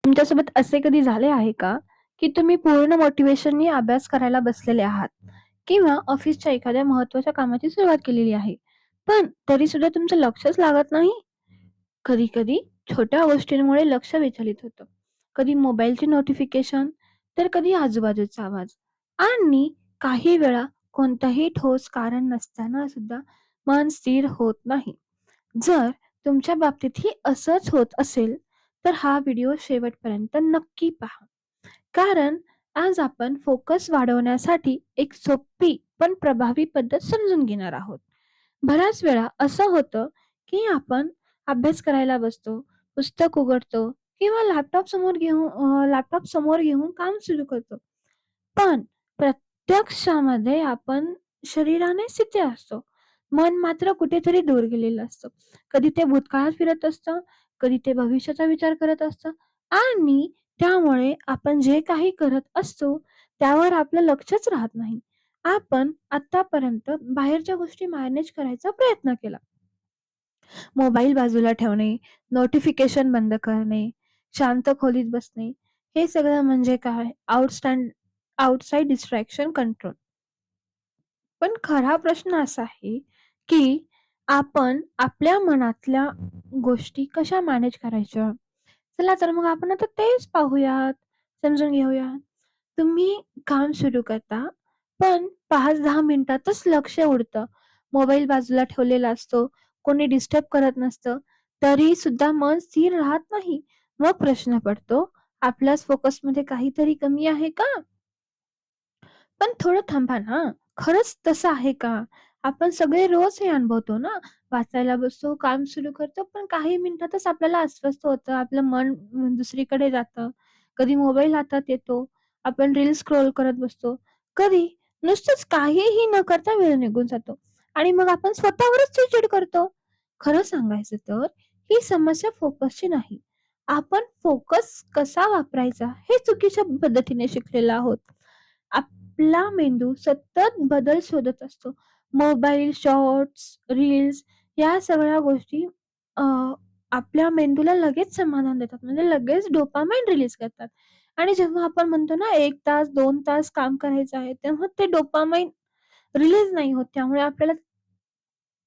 तुमच्यासोबत असे कधी झाले आहे का, की तुम्ही पूर्ण मोटिव्हेशननी अभ्यास करायला बसलेले आहात किंवा ऑफिसच्या एखाद्या महत्त्वाच्या कामाची सुरुवात केलेली आहे, पण तरीसुद्धा तुमचं लक्षच लागत नाही? कधी-कधी छोट्या गोष्टींमुळे लक्ष विचलित होतं. कधी मोबाईलची नोटिफिकेशन, तर कधी आजूबाजूचा आवाज आणि काही वेळा कोणतंही ठोस कारण नसताना सुद्धा मन स्थिर होत नाही. जर तुमच्या बाबतीतही असंच होत असेल, तर हा व्हिडिओ शेवटपर्यंत नक्की पहा. कारण आज आपण फोकस वाढवण्यासाठी एक सोपी पण प्रभावी पद्धत समजून घेणार आहोत. बऱ्याच वेळा असं होतं, की आपण अभ्यास करायला बसतो, पुस्तक उघडतो किंवा लॅपटॉप समोर घेऊन काम सुरू करतो. पण प्रत्यक्षामध्ये आपण शरीराने स्थिती असतो. मन मात्र कुठेतरी दूर गेलेलं असतं. कधी ते भूतकाळात फिरत असतं, कधी ते भविष्याचा विचार करत असतं आणि त्यामुळे आपण जे काही करत असतो, त्यावर आपलं लक्षच राहत नाही. आपण आत्तापर्यंत बाहेरच्या गोष्टी मॅनेज करायचा प्रयत्न केला. मोबाईल बाजूला ठेवणे, नोटिफिकेशन बंद करणे, शांत खोलीत बसणे, हे सगळं म्हणजे काय? Outside distraction control. पण खरा प्रश्न असा आहे, की आपण आपल्या मनातल्या गोष्टी कशा मॅनेज करायच्या? चला तर मग आपण आता तेच पाहूयात, समजून घेऊयात. तुम्ही काम सुरू करता, पण 5-10 मिनिटातच लक्ष उडतं. मोबाईल बाजूला ठेवलेला असतो, कोणी डिस्टर्ब करत नसतं, तरी सुद्धा मन स्थिर राहत नाही. मग प्रश्न पडतो, आपल्याच फोकसमध्ये काहीतरी कमी आहे का? पण थोडं थांबा ना, खरंच तसं आहे का? आपण सगळे रोज हे अनुभवतो ना, वाचायला बसतो, काम सुरू करतो, पण काही मिनिटातच आपल्याला अस्वस्थ होतं, आपलं मन दुसरीकडे जातं. कधी मोबाईल हातात येतो, आपण रील्स स्क्रोल करत बसतो. कधी नुसतंच काहीही न करता वेळ निघून जातो आणि मग आपण स्वतःवरच चिडचिड करतो. खरं सांगायचं तर ही समस्या फोकसची नाही. आपण फोकस कसा वापरायचा हे चुकीच्या पद्धतीने शिकलेलो आहोत. आपला मेंदू सतत बदल शोधत असतो. मोबाईल, शॉर्ट्स, रील्स या सगळ्या गोष्टी अ, आपल्या मेंदूला लगेच समाधान देतात. म्हणजे लगेच डोपामाइन रिलीज करतात. आणि जेव्हा आपण म्हणतो ना 1 तास, 2 तास काम करायचं आहे, तेव्हा ते डोपामाइन रिलीज नाही होत. त्यामुळे आपल्याला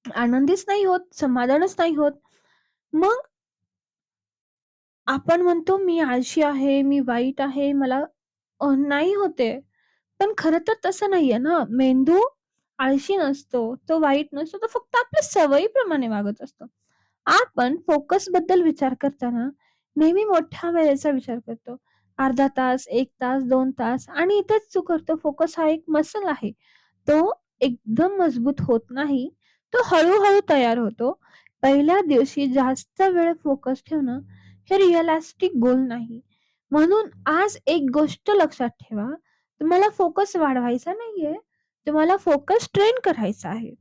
आनंदीच नाही होत, समाधानच नाही होत. मग आपण म्हणतो, "मी आळशी आहे, मी वाईट आहे, मला नाही होत पण खरं तर तसं नाहीये ना. मेंदू आळशी नसतो, तो वाईट नसतो, तो फक्त आपल्या सवयीप्रमाणे वागत असतो. आपण फोकसबद्दल विचार करताना नेहमी मोठ्या वेळेचा विचार करतो. अर्धा तास, 1 तास, 2 तास आणि इथेच चूक करतो. फोकस हा एक मसल आहे. तो एकदम मजबूत होत नाही. तो हळू तयार होतो. पहिल्या दिवशी जास्त वेळ फोकस ठेवणं हे रिअलिस्टिक गोल नाही. म्हणून आज एक गोष्ट लक्षात ठेवा, तुम्हाला फोकस वाढवायचा नाहीये, तुम्हाला फोकस ट्रेन करायचा आहे.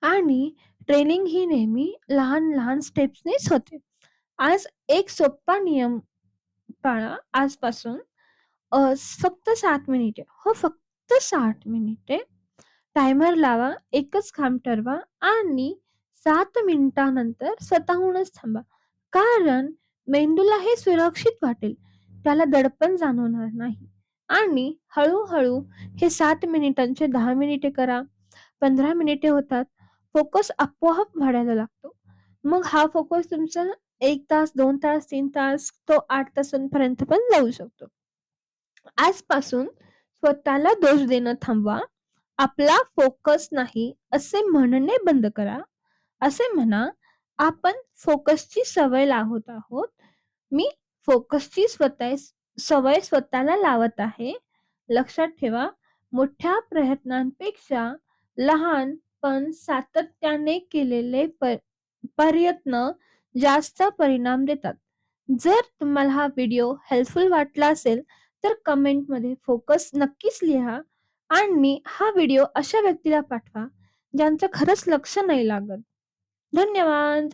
आणि ट्रेनिंग ही नेहमी लहान-लहान स्टेप्सनीच होते. आज एक सोप्पा नियम पाळा आजपासून. फक्त 7 मिनिटे. हो, फक्त 60 मिनिटे. टायमर लावा, एकच काम ठरवा आणि 7 मिनिटानंतर स्वतःहूनच थांबा. कारण मेंदूला हे सुरक्षित वाटेल. त्याला दडपण जाणवणार नाही. आणि हळू हे 7 मिनिटांचे 10 मिनिटे करा. 15 मिनिटे होतात. फोकस आपोआप वाढायला लागतो. मग हा फोकस तुमचा 1 तास, 2 तास, 3 तास, तो 8 तासांपर्यंत पण जाऊ शकतो. आजपासून स्वतःला दोष देणं थांबवा. आपला फोकस नाही असे म्हणणे बंद करा. असे म्हणा, आपण फोकसची सवय लावत आहोत. मी फोकसची सवय स्वतःला लावत आहे. लक्षात ठेवा, मोठ्या प्रयत्नांपेक्षा लहान पण सातत्याने केलेले प्रयत्न जास्त परिणाम देतात. जर तुम्हाला हा व्हिडिओ हेल्पफुल वाटला असेल, तर कमेंटमध्ये फोकस नक्कीच लिहा आणि हा व्हिडिओ अशा व्यक्तीला पाठवा, ज्यांचं खरंच लक्ष नाही लागत. धन्यवाद.